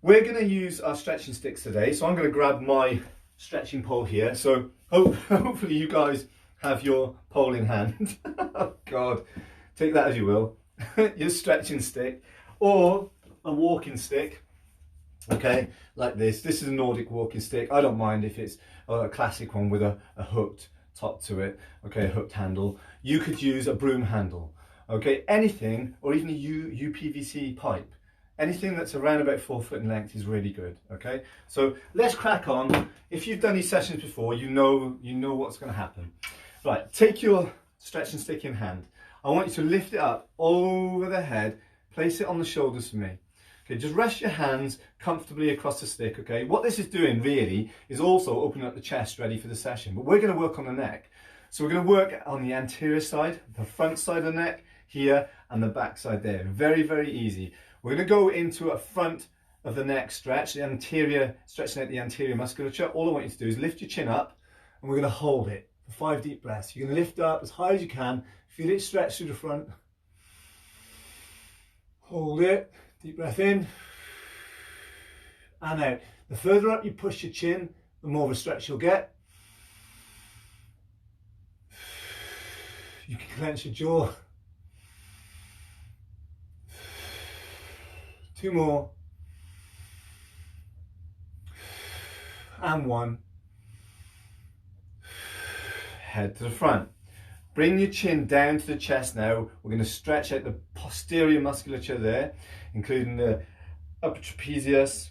We're going to use our stretching sticks today, so I'm going to grab my stretching pole here. So hopefully you guys have your pole in hand. Oh God, take that as you will. Your stretching stick or a walking stick. Okay, like this. This is a Nordic walking stick. I don't mind if it's a classic one with a hooked top to it. Okay, a hooked handle. You could use a broom handle. Okay, anything, or even a uPVC pipe. Anything that's around about 4 foot in length is really good. Okay, so let's crack on. If you've done these sessions before, you know what's going to happen. Right, take your stretching stick in hand. I want you to lift it up over the head. Place it on the shoulders for me. Okay, just rest your hands comfortably across the stick, okay? What this is doing really is also opening up the chest ready for the session, but we're going to work on the neck. So we're going to work on the anterior side, the front side of the neck here, and the back side there. Very, very easy. We're going to go into a front of the neck stretch, the anterior, stretching out the anterior musculature. All I want you to do is lift your chin up, and we're going to hold it for 5 deep breaths. You're going to lift up as high as you can, feel it stretch through the front. Hold it. Deep breath in and out. The further up you push your chin, the more of a stretch you'll get. You can clench your jaw. 2 more. And 1. Head to the front. Bring your chin down to the chest now. We're going to stretch out the posterior musculature there, including the upper trapezius,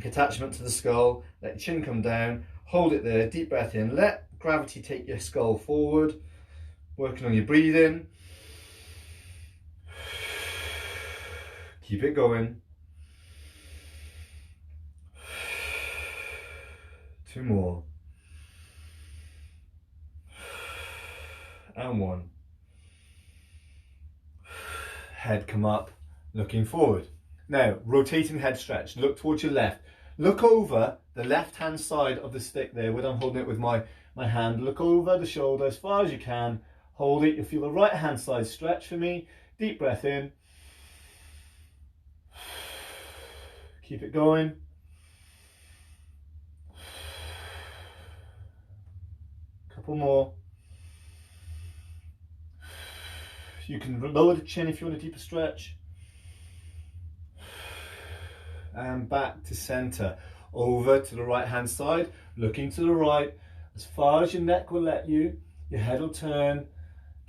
attachment to the skull. Let your chin come down, hold it there, deep breath in. Let gravity take your skull forward, working on your breathing. Keep it going. 2 more. And 1. Head come up, looking forward. Now, rotating head stretch. Look towards your left. Look over the left-hand side of the stick there, where I'm holding it with my hand. Look over the shoulder as far as you can. Hold it. You'll feel the right-hand side stretch for me. Deep breath in. Keep it going. Couple more. You can lower the chin if you want a deeper stretch. And back to center. Over to the right hand side, looking to the right. As far as your neck will let you, your head will turn.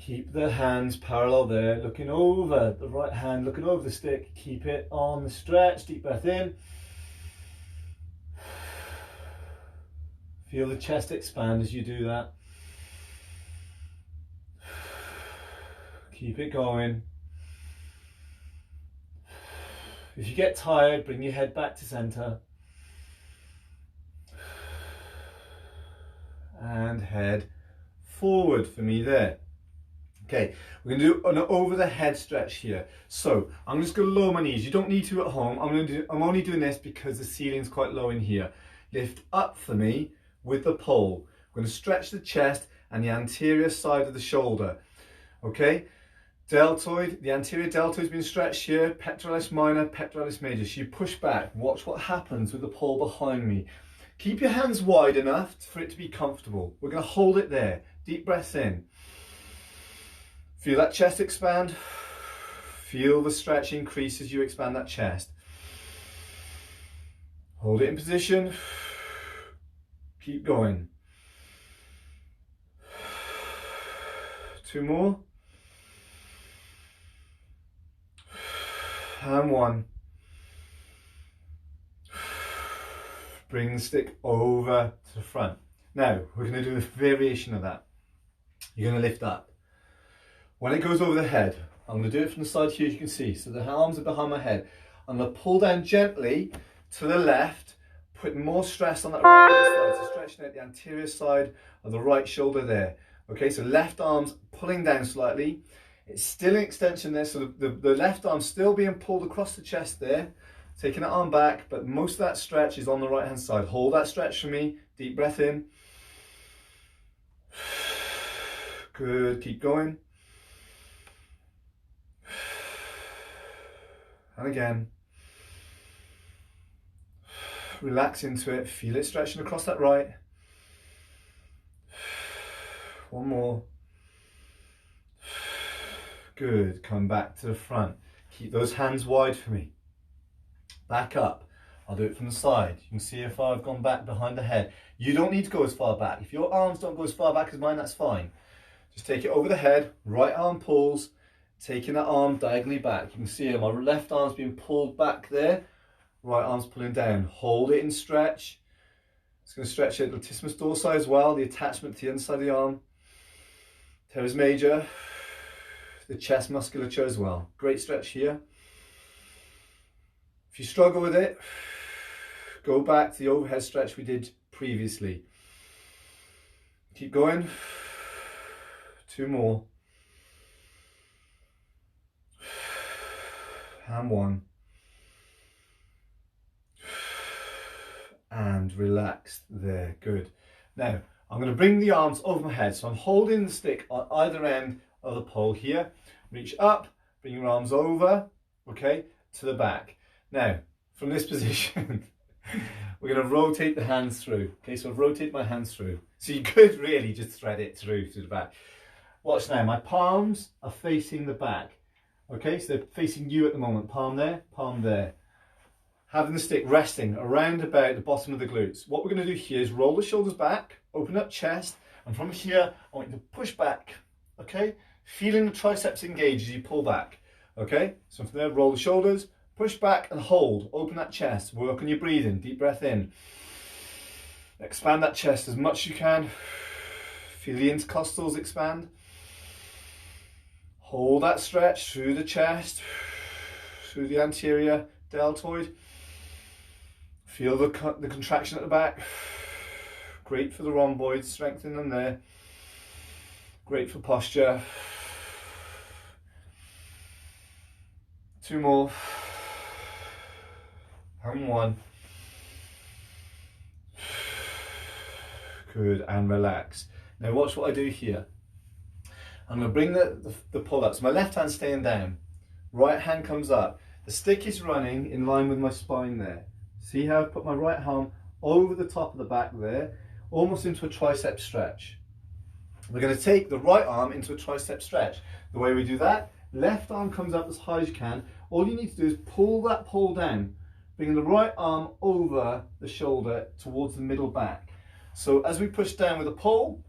Keep the hands parallel there, looking over the right hand, looking over the stick. Keep it on the stretch. Deep breath in. Feel the chest expand as you do that. Keep it going. If you get tired, bring your head back to center. And head forward for me there. Okay, we're going to do an over the head stretch here. So I'm just going to lower my knees. You don't need to at home. I'm only doing this because the ceiling's quite low in here. Lift up for me with the pole. I'm going to stretch the chest and the anterior side of the shoulder. Okay. Deltoid, the anterior deltoid has been stretched here, pectoralis minor, pectoralis major. So you push back, watch what happens with the pole behind me. Keep your hands wide enough for it to be comfortable. We're going to hold it there. Deep breath in. Feel that chest expand. Feel the stretch increase as you expand that chest. Hold it in position. Keep going. 2 more. And 1. Bring the stick over to the front. Now, we're going to do a variation of that. You're going to lift up. When it goes over the head, I'm going to do it from the side here, as you can see. So the arms are behind my head. I'm going to pull down gently to the left, putting more stress on that right side. So stretching out the anterior side of the right shoulder there. Okay, so left arm's pulling down slightly. It's still an extension there, so the left arm still being pulled across the chest there, taking that arm back, but most of that stretch is on the right hand side. Hold that stretch for me, deep breath in. Good, keep going. And again. Relax into it. Feel it stretching across that right. One more. Good. Come back to the front. Keep those hands wide for me. Back up. I'll do it from the side. You can see if I've gone back behind the head. You don't need to go as far back. If your arms don't go as far back as mine, that's fine. Just take it over the head. Right arm pulls. Taking that arm diagonally back. You can see my left arm's being pulled back there. Right arm's pulling down. Hold it in stretch. It's going to stretch the latissimus dorsi as well, the attachment to the inside of the arm. Teres major, the chest musculature as well. Great stretch here. If you struggle with it, go back to the overhead stretch we did previously. Keep going. 2 more. And 1. And relax there. Good. Now I'm going to bring the arms over my head, so I'm holding the stick on either end of the pole here. Reach up, bring your arms over, okay, to the back. Now from this position we're going to rotate the hands through. Okay, so I've rotated my hands through, so you could really just thread it through to the back. Watch now, my palms are facing the back. Okay, so they're facing you at the moment. Palm there, palm there. Having the stick resting around about the bottom of the glutes. What we're going to do here is roll the shoulders back, open up chest, and from here I want you to push back, okay? Feeling the triceps engage as you pull back, okay? So from there, roll the shoulders, push back and hold, open that chest, work on your breathing, deep breath in. Expand that chest as much as you can. Feel the intercostals expand. Hold that stretch through the chest, through the anterior deltoid. Feel the contraction at the back. Great for the rhomboids, strengthen them there. Great for posture. 2 more. And 1. Good, and relax. Now watch what I do here. I'm going to bring the pull up. So my left hand's staying down. Right hand comes up. The stick is running in line with my spine there. See how I've put my right arm over the top of the back there, almost into a tricep stretch. We're going to take the right arm into a tricep stretch. The way we do that, left arm comes up as high as you can. All you need to do is pull that pole down, bringing the right arm over the shoulder towards the middle back. So as we push down with the pull,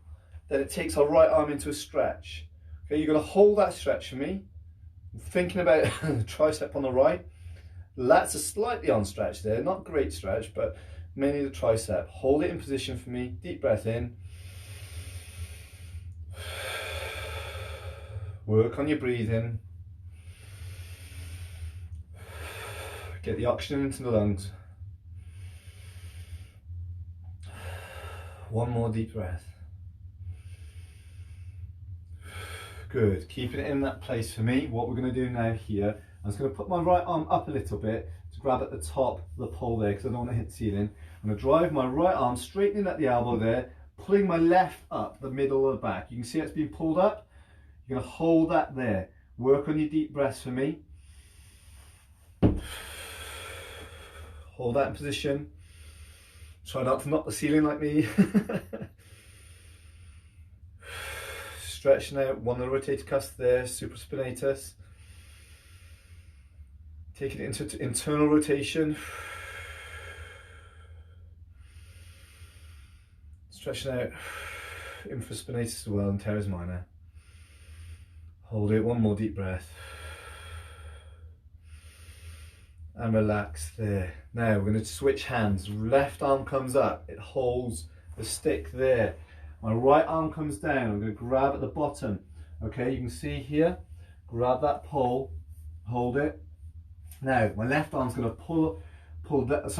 then it takes our right arm into a stretch. Okay, you're going to hold that stretch for me. Thinking about the tricep on the right. Lats are slightly on stretch there, not great stretch, but mainly the tricep. Hold it in position for me. Deep breath in. Work on your breathing. Get the oxygen into the lungs. 1 more deep breath. Good, keeping it in that place for me. What we're going to do now here, I'm just going to put my right arm up a little bit to grab at the top of the pole there because I don't want to hit the ceiling. I'm going to drive my right arm straight in at the elbow there, pulling my left up the middle of the back. You can see it's being pulled up. You're going to hold that there. Work on your deep breaths for me. Hold that in position. Try not to knock the ceiling like me. Stretching out one of the rotator cuffs there, supraspinatus. Taking it into internal rotation. Stretching out infraspinatus as well and teres minor. Hold it, 1 more deep breath. And relax there. Now we're going to switch hands. Left arm comes up, it holds the stick there. My right arm comes down, I'm going to grab at the bottom. Okay, you can see here, grab that pole, hold it. Now my left arm's going to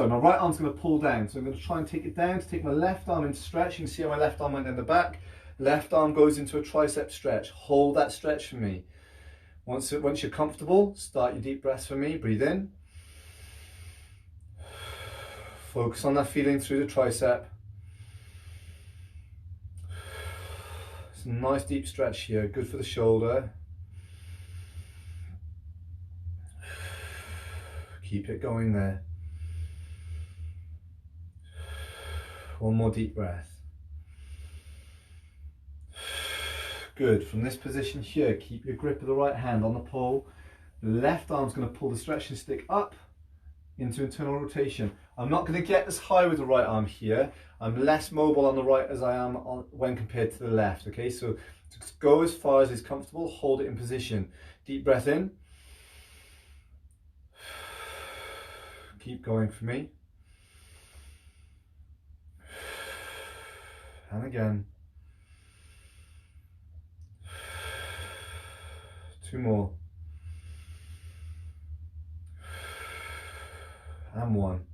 my right arm's going to pull down. So I'm going to try and take it down to take my left arm into stretch. You can see how my left arm went in the back. Left arm goes into a tricep stretch. Hold that stretch for me. Once you're comfortable, start your deep breaths for me. Breathe in. Focus on that feeling through the tricep. It's a nice deep stretch here, good for the shoulder. Keep it going there. One more deep breath. Good. From this position here, keep your grip of the right hand on the pole. The left arm's going to pull the stretching stick up into internal rotation. I'm not going to get as high with the right arm here. I'm less mobile on the right as I am when compared to the left. Okay, so just go as far as is comfortable, hold it in position. Deep breath in. Keep going for me. And again. 2 more. And 1.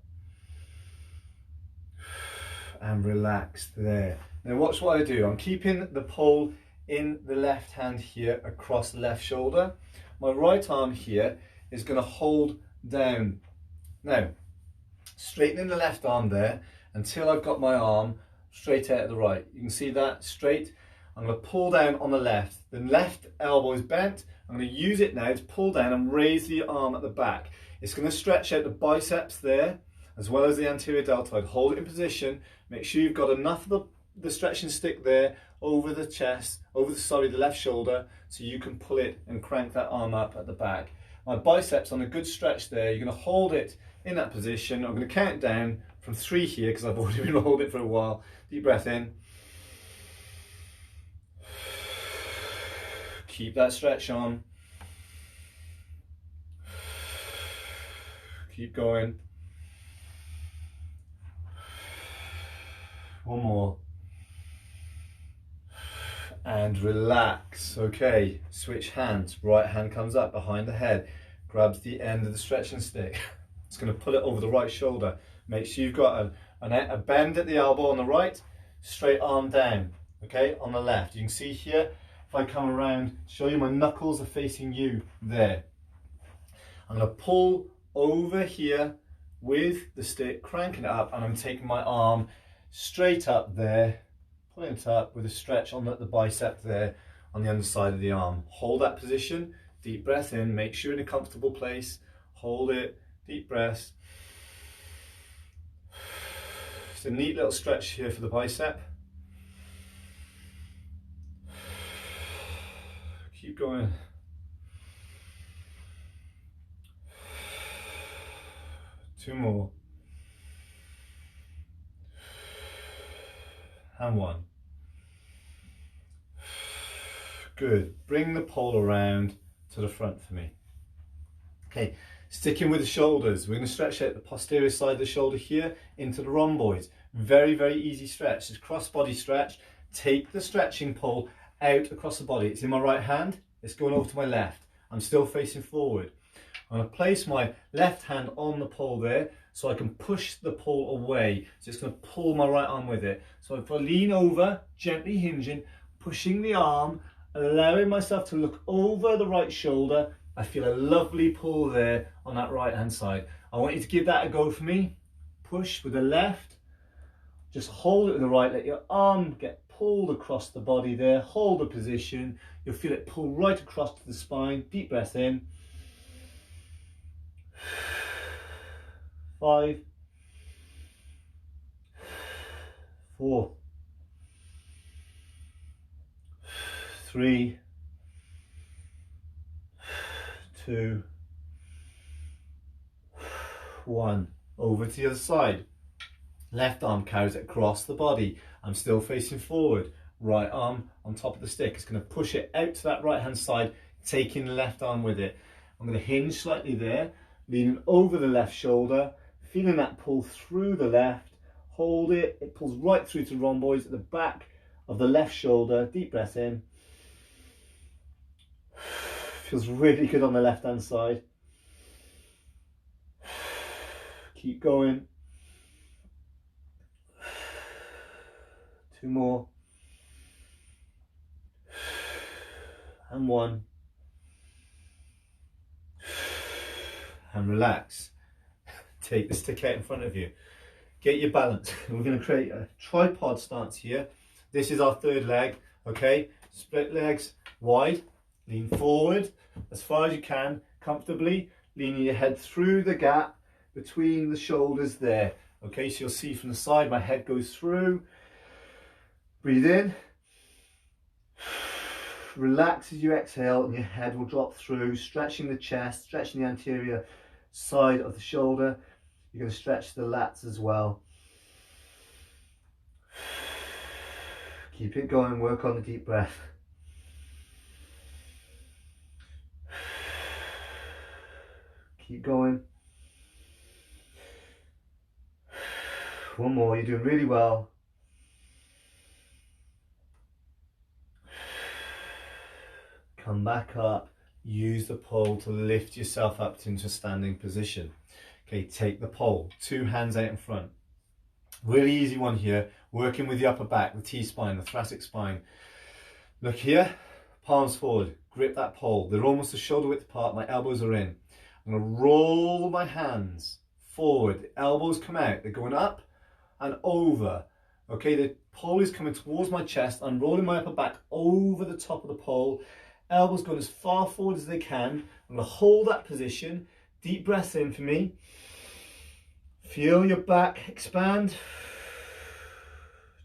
And relax there. Now watch what I do. I'm keeping the pole in the left hand here across the left shoulder. My right arm here is going to hold down. Now, straightening the left arm there until I've got my arm straight out of the right. You can see that straight. I'm going to pull down on the left. The left elbow is bent. I'm going to use it now to pull down and raise the arm at the back. It's going to stretch out the biceps there, as well as the anterior deltoid. Hold it in position. Make sure you've got enough of the stretching stick there over the chest, the left shoulder, so you can pull it and crank that arm up at the back. My biceps on a good stretch there. You're going to hold it in that position. I'm going to count down from 3 here because I've already been holding it for a while. Deep breath in. Keep that stretch on. Keep going. 1 more. And relax. Okay, switch hands. Right hand comes up behind the head, grabs the end of the stretching stick. It's going to pull it over the right shoulder. Make sure you've got a bend at the elbow on the right, straight arm down, okay, on the left. You can see here, if I come around, show you my knuckles are facing you there. I'm going to pull over here with the stick, cranking it up, and I'm taking my arm straight up there, pulling it up with a stretch on the bicep there on the underside of the arm. Hold that position, deep breath in, make sure you're in a comfortable place, hold it, deep breaths. It's a neat little stretch here for the bicep. Keep going. Two more. And 1. Good. Bring the pole around to the front for me. Okay, sticking with the shoulders, we're going to stretch out the posterior side of the shoulder here into the rhomboids. Very, very easy stretch. It's cross body stretch. Take the stretching pole out across the body. It's in my right hand. It's going over to my left. I'm still facing forward. I'm going to place my left hand on the pole there so I can push the pole away. So it's going to pull my right arm with it. So if I lean over, gently hinging, pushing the arm, allowing myself to look over the right shoulder, I feel a lovely pull there on that right hand side. I want you to give that a go for me. Push with the left. Just hold it with the right. Let your arm get pulled across the body there. Hold the position. You'll feel it pull right across to the spine. Deep breath in. 5, 4, 3, 2, 1. Over to the other side. Left arm carries it across the body. I'm still facing forward. Right arm on top of the stick. It's going to push it out to that right hand side, taking the left arm with it. I'm going to hinge slightly there, leaning over the left shoulder, feeling that pull through the left. Hold it. It pulls right through to rhomboids at the back of the left shoulder. Deep breath in. Feels really good on the left hand side. Keep going. 2 more. And 1. And relax. Take the stick out in front of you. Get your balance. We're going to create a tripod stance here. This is our third leg. Okay, split legs wide. Lean forward as far as you can, comfortably, leaning your head through the gap between the shoulders there. Okay, so you'll see from the side, my head goes through. Breathe in. Relax as you exhale, and your head will drop through, stretching the chest, stretching the anterior side of the shoulder. You're going to stretch the lats as well. Keep it going, work on the deep breath. Keep going. One more, you're doing really well. Come back up. Use the pole to lift yourself up into a standing position. Okay, take the pole, 2 hands out in front. Really easy one here, working with the upper back, the T-spine, the thoracic spine. Look here, palms forward, grip that pole. They're almost a shoulder width apart, my elbows are in. I'm going to roll my hands forward, the elbows come out, they're going up and over. Okay, the pole is coming towards my chest, I'm rolling my upper back over the top of the pole, elbows going as far forward as they can. I'm going to hold that position, deep breath in for me. Feel your back expand.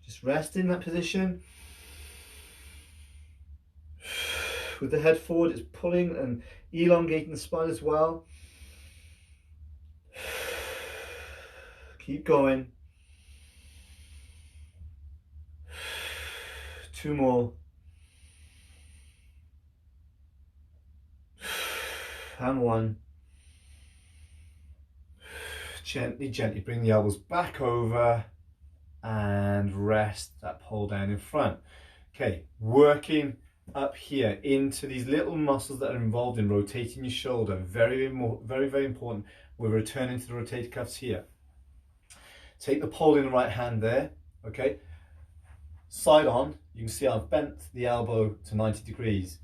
Just rest in that position. With the head forward, it's pulling and elongating the spine as well. Keep going. 2 more. And 1. Gently, gently bring the elbows back over and rest that pole down in front. Okay, working up here into these little muscles that are involved in rotating your shoulder. Very, very important. We're returning to the rotator cuffs here. Take the pole in the right hand there, okay? Side on, you can see I've bent the elbow to 90 degrees.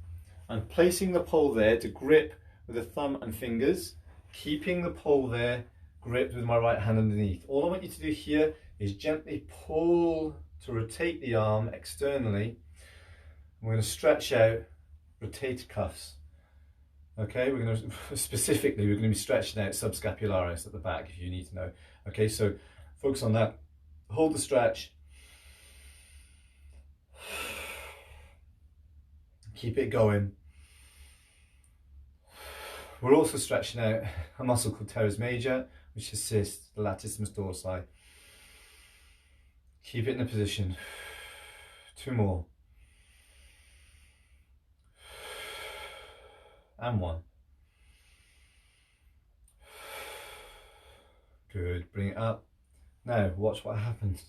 I'm placing the pole there to grip with the thumb and fingers, keeping the pole there, gripped with my right hand underneath. All I want you to do here is gently pull to rotate the arm externally. We're going to stretch out rotator cuffs. Okay, we're going to specifically, we're going to be stretching out subscapularis at the back if you need to know. Okay, so focus on that. Hold the stretch. Keep it going. We're also stretching out a muscle called teres major, which assists the latissimus dorsi. Keep it in a position. 2 more. And 1. Good, bring it up. Now watch what happens.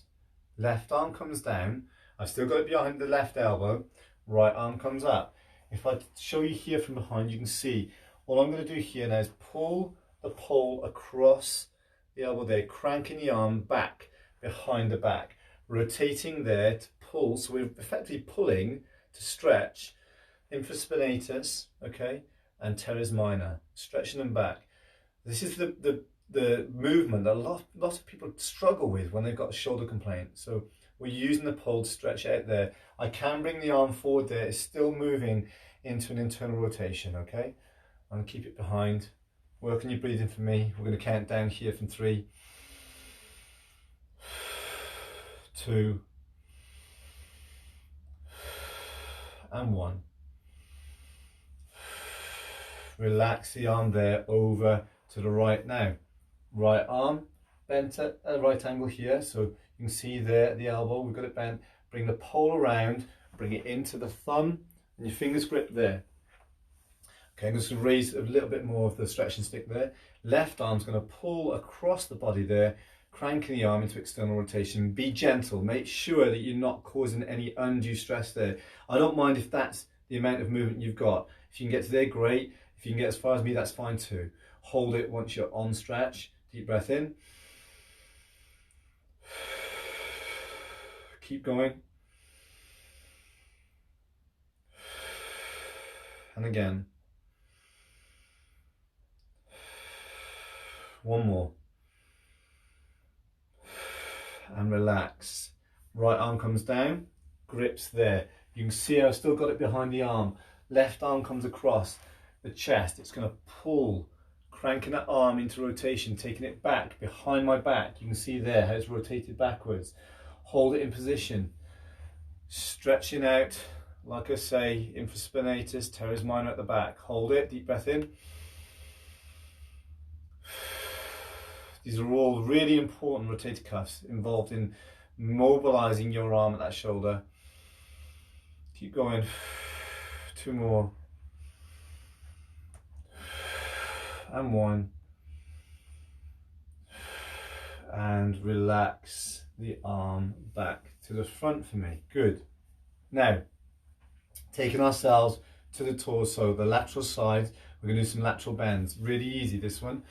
Left arm comes down. I've still got it behind the left elbow. Right arm comes up. If I show you here from behind, you can see all I'm going to do here now is pull the pole across the elbow there, cranking the arm back behind the back, rotating there to pull. So we're effectively pulling to stretch infraspinatus, okay, and teres minor, stretching them back. This is the movement that a lot of people struggle with when they've got a shoulder complaint. So we're using the pole to stretch out there. I can bring the arm forward there. It's still moving into an internal rotation, okay? I'm going to keep it behind. Work on your breathing for me. We're going to count down here from 3, 2, and 1. Relax the arm there over to the right now. Right arm bent at a right angle here, so you can see there at the elbow, we've got it bent. Bring the pole around, bring it into the thumb, and your fingers grip there. Okay, I'm just going to raise a little bit more of the stretching stick there. Left arm's going to pull across the body there, cranking the arm into external rotation. Be gentle, make sure that you're not causing any undue stress there. I don't mind if that's the amount of movement you've got. If you can get to there, great. If you can get as far as me, that's fine too. Hold it once you're on stretch. Deep breath in. Keep going. And again. 1 more. And relax. Right arm comes down, grips there. You can see I've still got it behind the arm. Left arm comes across the chest. It's going to pull cranking that arm into rotation, taking it back behind my back. You can see there how it's rotated backwards. Hold it in position, stretching out, like I say, infraspinatus, teres minor at the back. Hold it, deep breath in. These are all really important rotator cuffs involved in mobilizing your arm at that shoulder. Keep going. 2 more. And 1. And relax the arm back to the front for me. Good. Now, taking ourselves to the torso, the lateral side, we're going to do some lateral bends. Really easy, this one.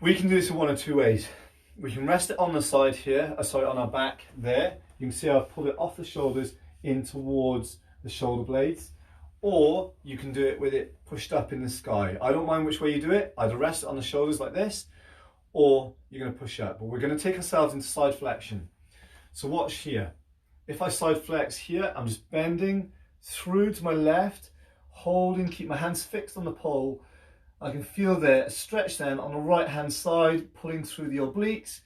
We can do this in 1 or 2 ways. We can rest it on the side here, on our back there. You can see I've pulled it off the shoulders in towards the shoulder blades. Or you can do it with it pushed up in the sky. I don't mind which way you do it. Either rest it on the shoulders like this, or you're going to push up. But we're going to take ourselves into side flexion. So watch here. If I side flex here, I'm just bending through to my left, holding, keep my hands fixed on the pole. I can feel the stretch then on the right hand side, pulling through the obliques.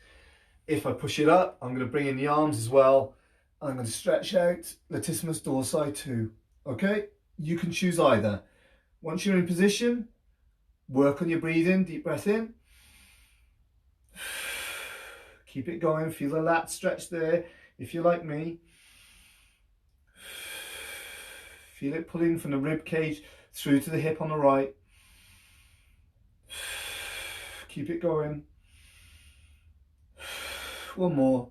If I push it up, I'm going to bring in the arms as well. I'm going to stretch out latissimus dorsi too. Okay? You can choose either. Once you're in position, work on your breathing, deep breath in. Keep it going, feel the lat stretch there, if you're like me. Feel it pulling from the rib cage through to the hip on the right. Keep it going. 1 more.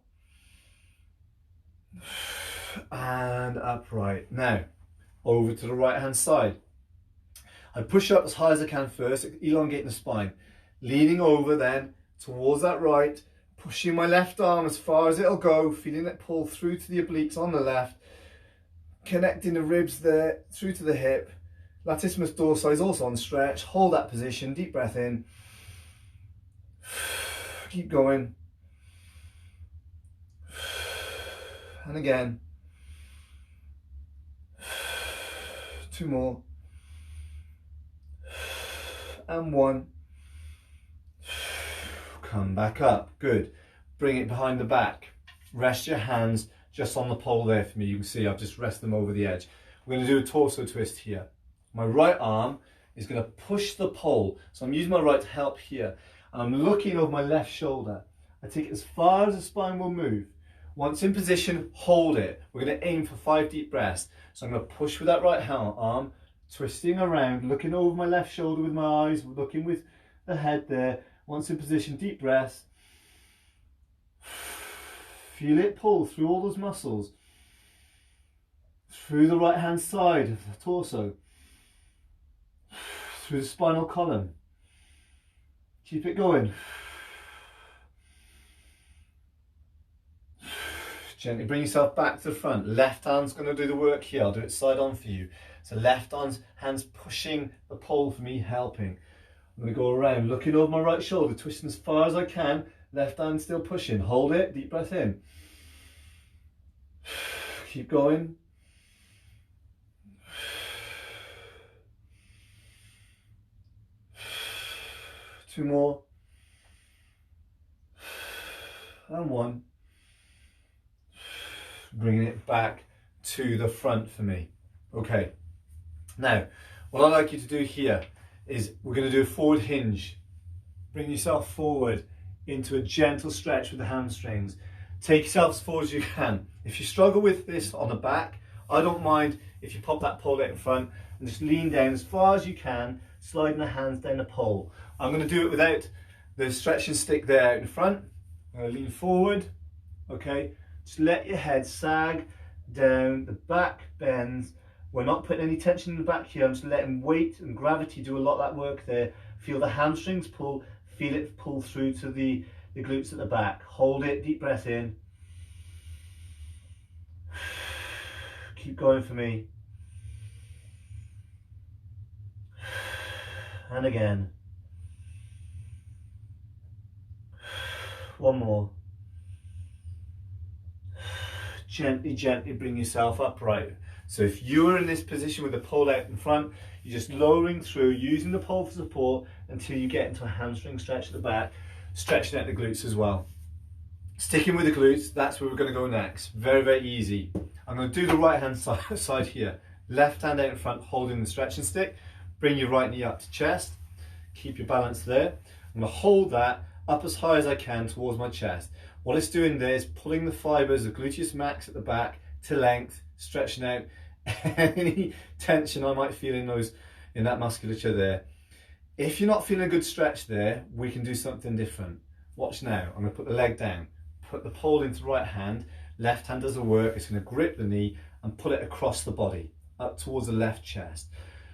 And upright. Now, over to the right hand side. I push up as high as I can first, elongating the spine. Leaning over then towards that right, pushing my left arm as far as it'll go, feeling it pull through to the obliques on the left, connecting the ribs there through to the hip. Latissimus dorsi is also on stretch. Hold that position, deep breath in. Keep going. And again. 2 more. And 1. Come back up. Good. Bring it behind the back. Rest your hands just on the pole there for me. You can see I've just rested them over the edge. We're going to do a torso twist here. My right arm is going to push the pole. So I'm using my right to help here. And I'm looking over my left shoulder. I take it as far as the spine will move. Once in position, hold it. We're going to aim for 5 deep breaths. So I'm going to push with that right arm, twisting around, looking over my left shoulder with my eyes, looking with the head there. Once in position, deep breaths. Feel it pull through all those muscles. Through the right hand side of the torso. Through the spinal column. Keep it going. Gently bring yourself back to the front. Left hand's going to do the work here. I'll do it side on for you. So left hand's pushing the pole for me, helping. I'm going to go around, looking over my right shoulder, twisting as far as I can. Left hand still pushing. Hold it. Deep breath in. Keep going. Two more. And 1. Bringing it back to the front for me. Okay. Now, what I'd like you to do here is we're going to do a forward hinge. Bring yourself forward into a gentle stretch with the hamstrings. Take yourself as forward as you can. If you struggle with this on the back, I don't mind if you pop that pole out in front and just lean down as far as you can, sliding the hands down the pole. I'm going to do it without the stretching stick there out in front. I'm going to lean forward, okay? Just let your head sag down, the back bends. We're not putting any tension in the back here. I'm just letting weight and gravity do a lot of that work there. Feel the hamstrings pull, feel it pull through to the glutes at the back. Hold it, deep breath in. Keep going for me. And again. 1 more. Gently, gently bring yourself upright. So if you are in this position with the pole out in front, you're just lowering through, using the pole for support, until you get into a hamstring stretch at the back, stretching out the glutes as well. Sticking with the glutes, that's where we're going to go next. Very, very easy. I'm going to do the right hand side here. Left hand out in front, holding the stretching stick. Bring your right knee up to chest. Keep your balance there. I'm going to hold that up as high as I can towards my chest. What it's doing there is pulling the fibers of gluteus max at the back to length, stretching out any tension I might feel in that musculature there. If you're not feeling a good stretch there, we can do something different. Watch now. I'm going to put the leg down, put the pole into the right hand. Left hand does the work. It's going to grip the knee and pull it across the body, up towards the left chest.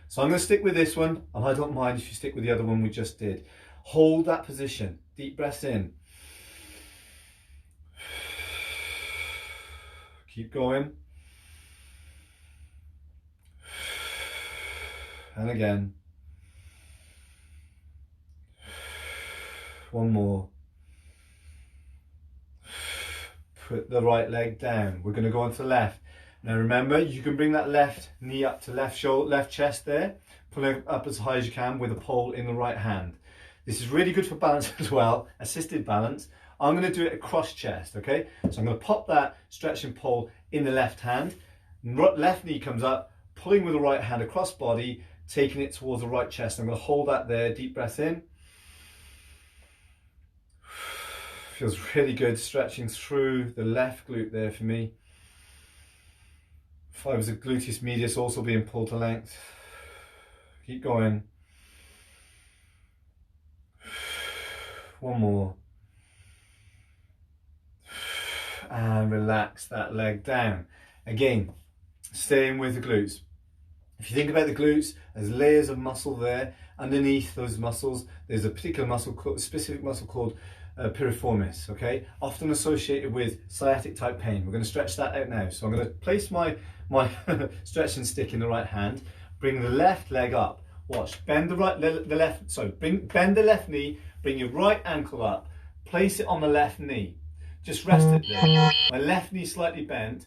So I'm going to stick with this one, and I don't mind if you stick with the other one we just did. Hold that position. Deep breaths in. Keep going. And again. One more. Put the right leg down. We're going to go on to the left. Now remember, you can bring that left knee up to left shoulder, left chest there. Pull it up as high as you can with a pole in the right hand. This is really good for balance as well, assisted balance. I'm going to do it across chest, okay? So I'm going to pop that stretching pole in the left hand. Left knee comes up, pulling with the right hand across body, taking it towards the right chest. I'm going to hold that there, deep breath in. Feels really good, stretching through the left glute there for me. Fibers of gluteus medius also being pulled to length. Keep going. One more. And relax that leg down. Again, staying with the glutes. If you think about the glutes, there's layers of muscle there. Underneath those muscles, there's a particular muscle, specific muscle called Piriformis, okay? Often associated with sciatic type pain. We're going to stretch that out now. So I'm going to place my stretching stick in the right hand, bring the left leg up. Watch, bend bend the left knee, bring your right ankle up, place it on the left knee. Just rest it there. My left knee slightly bent.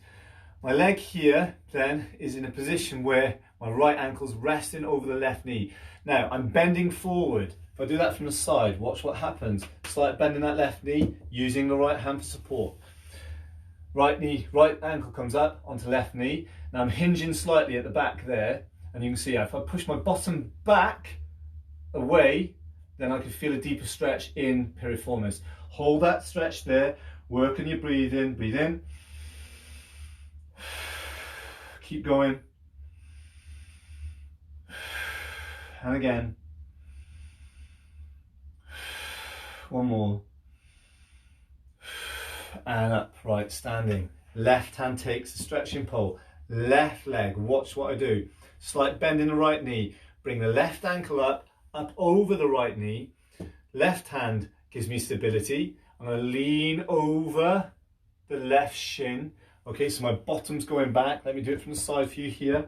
My leg here then is in a position where my right ankle's resting over the left knee. Now I'm bending forward. If I do that from the side, watch what happens. Slight bend in that left knee, using the right hand for support. Right ankle comes up onto left knee. Now I'm hinging slightly at the back there, and you can see if I push my bottom back away, then I can feel a deeper stretch in piriformis. Hold that stretch there, work on your breathing, breathe in. Keep going. And again. One more. And upright standing. Left hand takes the stretching pole. Left leg, watch what I do. Slight bend in the right knee. Bring the left ankle up over the right knee. Left hand gives me stability. I'm going to lean over the left shin. Okay, so my bottom's going back. Let me do it from the side for you here.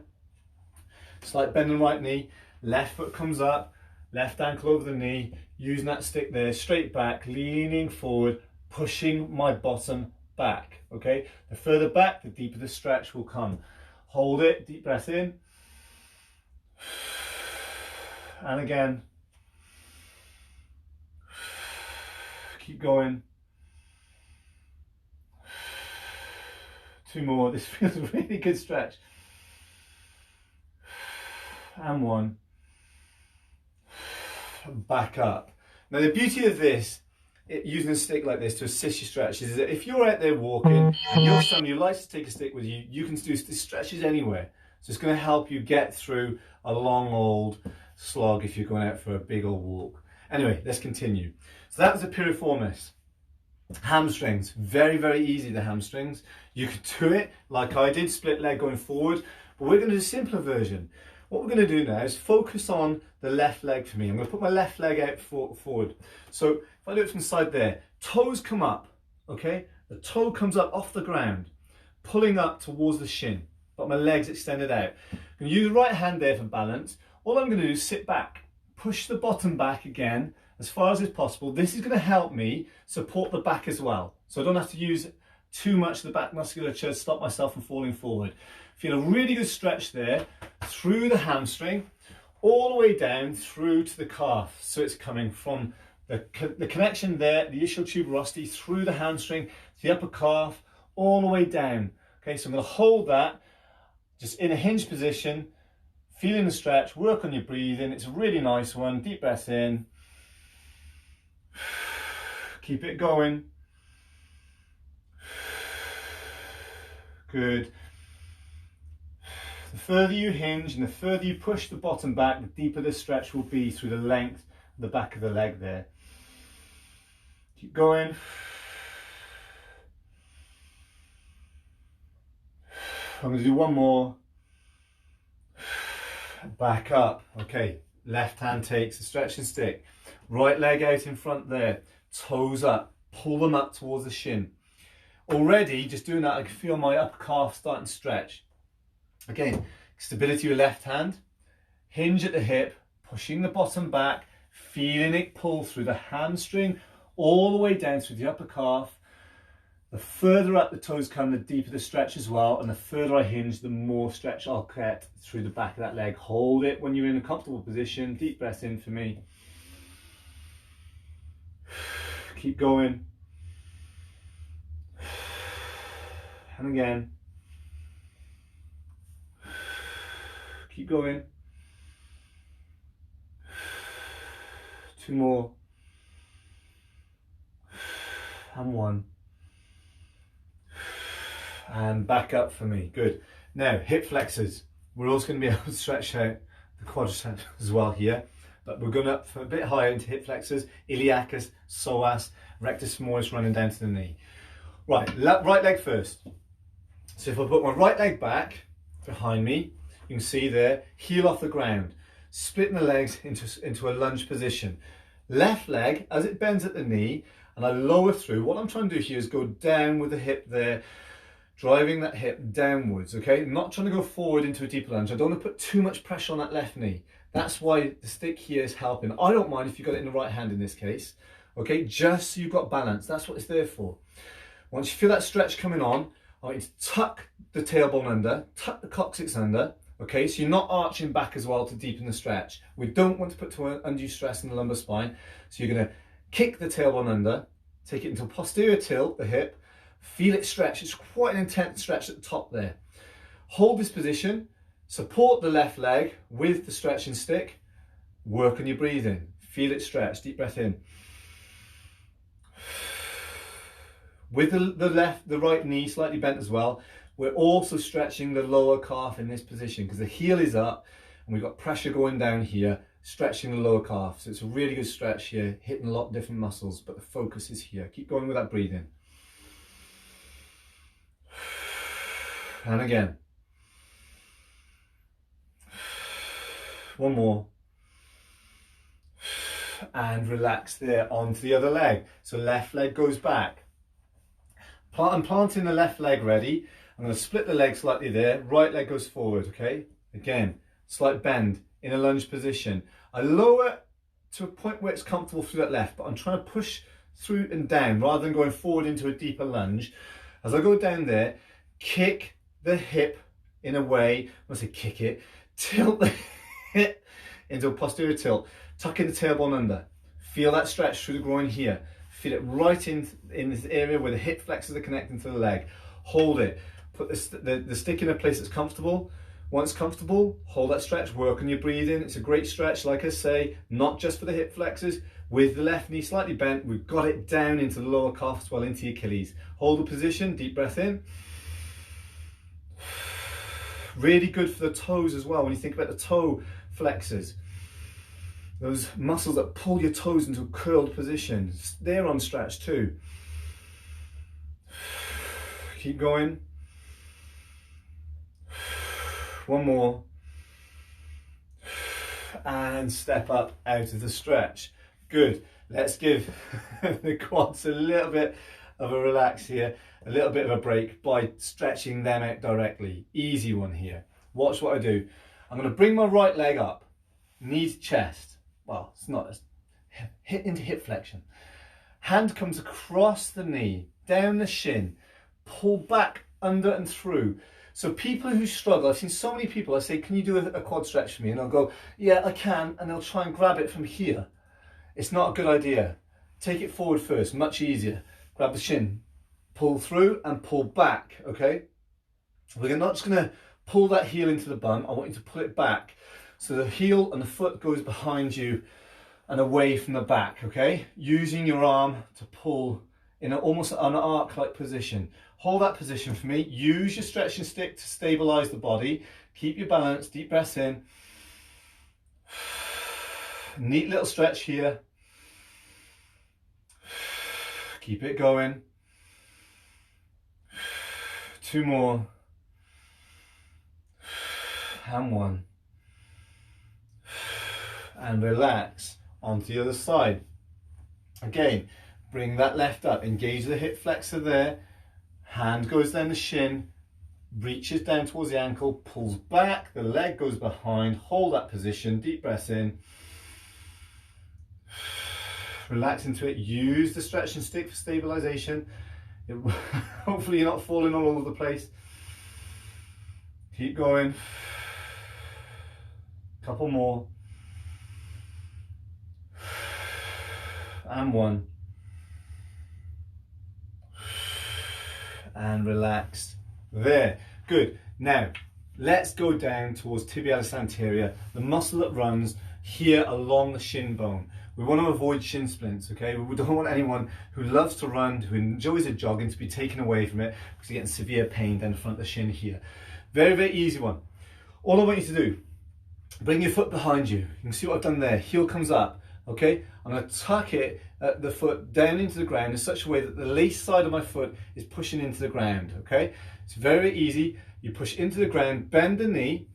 Slight bend in the right knee. Left foot comes up. Left ankle over the knee. Using that stick there, straight back, leaning forward, pushing my bottom back. Okay, the further back, the deeper the stretch will come. Hold it, deep breath in. And again. Keep going. Two more. This feels a really good stretch. And one. Back up. Now the beauty of this, using a stick like this to assist your stretches, is that if you're out there walking and you're someone who likes to take a stick with you, you can do stretches anywhere. So it's going to help you get through a long old slog if you're going out for a big old walk. Anyway, let's continue. So that was the piriformis. Hamstrings, very, very easy, the hamstrings. You could do it like I did, split leg going forward, but we're going to do a simpler version. What we're going to do now is focus on the left leg for me. I'm going to put my left leg out forward. So if I do it from the side there, toes come up, okay? The toe comes up off the ground, pulling up towards the shin, but my leg's extended out. I'm going to use the right hand there for balance. All I'm going to do is sit back, push the bottom back again, as far as is possible. This is going to help me support the back as well. So I don't have to use too much of the back musculature to stop myself from falling forward. Feel a really good stretch there through the hamstring, all the way down through to the calf. So it's coming from the connection there, the ischial tuberosity, through the hamstring, to the upper calf, all the way down. Okay, so I'm going to hold that just in a hinge position, feeling the stretch, work on your breathing. It's a really nice one. Deep breath in. Keep it going. Good. The further you hinge and the further you push the bottom back, the deeper the stretch will be through the length of the back of the leg there. Keep going. I'm going to do one more. Back up. Okay, left hand takes the stretching stick. Right leg out in front there. Toes up. Pull them up towards the shin. Already, just doing that, I can feel my upper calf starting to stretch. Again, stability with left hand. Hinge at the hip. Pushing the bottom back. Feeling it pull through the hamstring all the way down through the upper calf. The further up the toes come, the deeper the stretch as well, and the further I hinge, the more stretch I'll get through the back of that leg. Hold it when you're in a comfortable position. Deep breath in for me. Keep going. And again. Keep going. 2 more. And 1. And back up for me. Good. Now, hip flexors. We're also going to be able to stretch out the quadriceps as well here, but we're going up a bit higher into hip flexors, iliacus, psoas, rectus femoris running down to the knee. Right, right leg first. So if I put my right leg back behind me, you can see there, heel off the ground, splitting the legs into a lunge position. Left leg, as it bends at the knee, and I lower through, what I'm trying to do here is go down with the hip there, driving that hip downwards, okay? I'm not trying to go forward into a deeper lunge. I don't want to put too much pressure on that left knee. That's why the stick here is helping. I don't mind if you've got it in the right hand in this case, okay? Just so you've got balance. That's what it's there for. Once you feel that stretch coming on, I want you to tuck the tailbone under, tuck the coccyx under, okay? So you're not arching back as well to deepen the stretch. We don't want to put too undue stress in the lumbar spine. So you're going to kick the tailbone under, take it into a posterior tilt, the hip, feel it stretch. It's quite an intense stretch at the top there. Hold this position, support the left leg with the stretching stick, work on your breathing, feel it stretch, deep breath in. With the right knee slightly bent as well, we're also stretching the lower calf in this position because the heel is up and we've got pressure going down here, stretching the lower calf. So it's a really good stretch here, hitting a lot of different muscles, but the focus is here. Keep going with that breathing. And again. 1 more. And relax there onto the other leg. So left leg goes back. I'm planting the left leg ready. I'm going to split the leg slightly there. Right leg goes forward, okay? Again, slight bend in a lunge position. I lower to a point where it's comfortable through that left, but I'm trying to push through and down rather than going forward into a deeper lunge. As I go down there, kick the hip in a way, when I say kick it, tilt the hip into a posterior tilt, tuck in the tailbone under, feel that stretch through the groin here, feel it right in this area where the hip flexors are connecting to the leg, hold it, put the stick in a place that's comfortable. Once comfortable, hold that stretch, work on your breathing. It's a great stretch, like I say, not just for the hip flexors. With the left knee slightly bent, we've got it down into the lower calf as well, into your Achilles. Hold the position, deep breath in. Really good for the toes as well. When you think about the toe flexors, those muscles that pull your toes into a curled position, they're on stretch too. Keep going. 1 more. And step up out of the stretch. Good. Let's give the quads a little bit of a relax here, a little bit of a break by stretching them out directly. Easy one here. Watch what I do. I'm going to bring my right leg up, knee to chest. Well, it's not, hit into hip flexion. Hand comes across the knee, down the shin, pull back under and through. So people who struggle, I've seen so many people, I say, can you do a quad stretch for me? And they'll go, yeah, I can. And they'll try and grab it from here. It's not a good idea. Take it forward first, much easier. Grab the shin, pull through and pull back, okay? We're not just gonna pull that heel into the bum, I want you to pull it back. So the heel and the foot goes behind you and away from the back, okay? Using your arm to pull in almost an arc-like position. Hold that position for me. Use your stretching stick to stabilize the body. Keep your balance, deep breaths in. Neat little stretch here. Keep it going. 2 more. And 1. And relax onto the other side. Again, bring that left up, engage the hip flexor there, hand goes down the shin, reaches down towards the ankle, pulls back, the leg goes behind, hold that position, deep breaths in, relax into it, use the stretching stick for stabilization. Hopefully you're not falling all over the place. Keep going, couple more, and 1. And relax. There, good. Now let's go down towards tibialis anterior, the muscle that runs here along the shin bone. We want to avoid shin splints, okay? We don't want anyone who loves to run, who enjoys a jogging, to be taken away from it because you're getting severe pain down the front of the shin here. Very, very easy one. All I want you to do, bring your foot behind you. You can see what I've done there. Heel comes up, okay? I'm going to tuck it, the foot down into the ground in such a way that the lace side of my foot is pushing into the ground, okay? It's very easy. You push into the ground, bend the knee,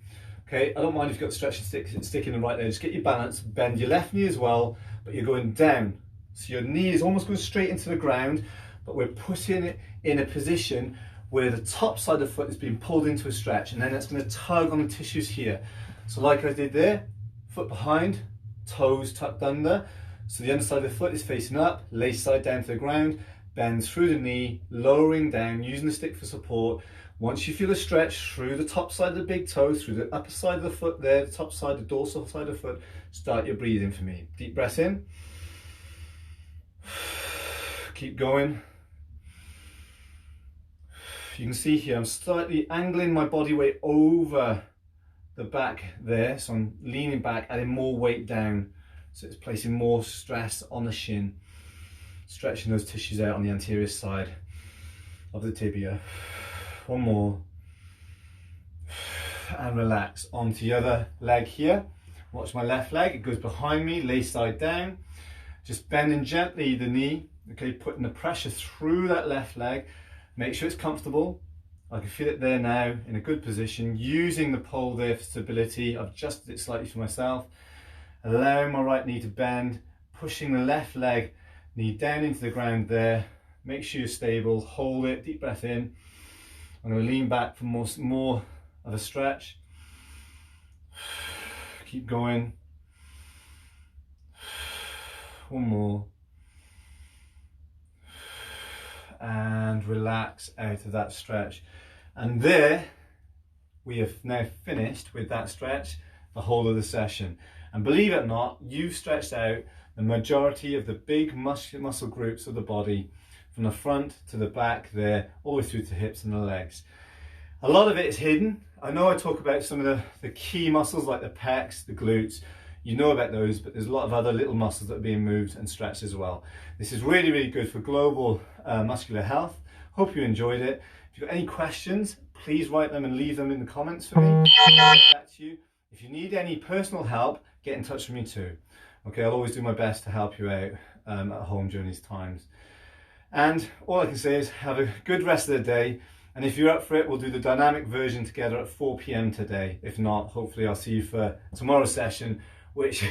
okay? I don't mind if you've got the stretching stick in the right there. Just get your balance, bend your left knee as well, but you're going down. So your knee is almost going straight into the ground, but we're putting it in a position where the top side of the foot is being pulled into a stretch, and then it's going to tug on the tissues here. So like I did there, foot behind, toes tucked under. So the underside of the foot is facing up, lace side down to the ground, bend through the knee, lowering down, using the stick for support. Once you feel a stretch through the top side of the big toe, through the upper side of the foot there, the top side, the dorsal side of the foot, start your breathing for me. Deep breath in. Keep going. You can see here I'm slightly angling my body weight over the back there, so I'm leaning back, adding more weight down, so it's placing more stress on the shin, stretching those tissues out on the anterior side of the tibia. 1 more, and relax. Onto the other leg here. Watch my left leg, it goes behind me, lace side down, just bending gently the knee, okay, putting the pressure through that left leg. Make sure it's comfortable. I can feel it there now in a good position, using the pole there for stability. I've adjusted it slightly for myself. Allowing my right knee to bend, pushing the left leg, knee down into the ground there. Make sure you're stable, hold it, deep breath in. I'm going to lean back for more of a stretch. Keep going. 1 more. And relax out of that stretch. And there we have now finished with that stretch the whole of the session. And believe it or not, you've stretched out the majority of the big muscle groups of the body, from the front to the back there, all the way through to the hips and the legs. A lot of it is hidden. I know I talk about some of the key muscles like the pecs, the glutes. You know about those, but there's a lot of other little muscles that are being moved and stretched as well. This is really, really good for global muscular health. Hope you enjoyed it. If you've got any questions, please write them and leave them in the comments for me. I'll get back to you. If you need any personal help, get in touch with me too. Okay, I'll always do my best to help you out at home during these times. And all I can say is have a good rest of the day. And if you're up for it, we'll do the dynamic version together at 4 p.m. today. If not, hopefully I'll see you for tomorrow's session, which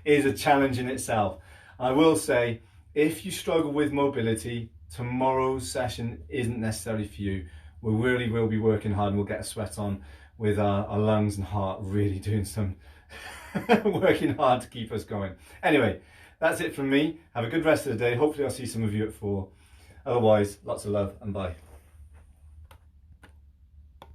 is a challenge in itself. I will say, if you struggle with mobility, tomorrow's session isn't necessarily for you. We really will be working hard, and we'll get a sweat on with our lungs and heart really doing some working hard to keep us going. Anyway, that's it from me. Have a good rest of the day. Hopefully I'll see some of you at 4. Otherwise, lots of love and bye.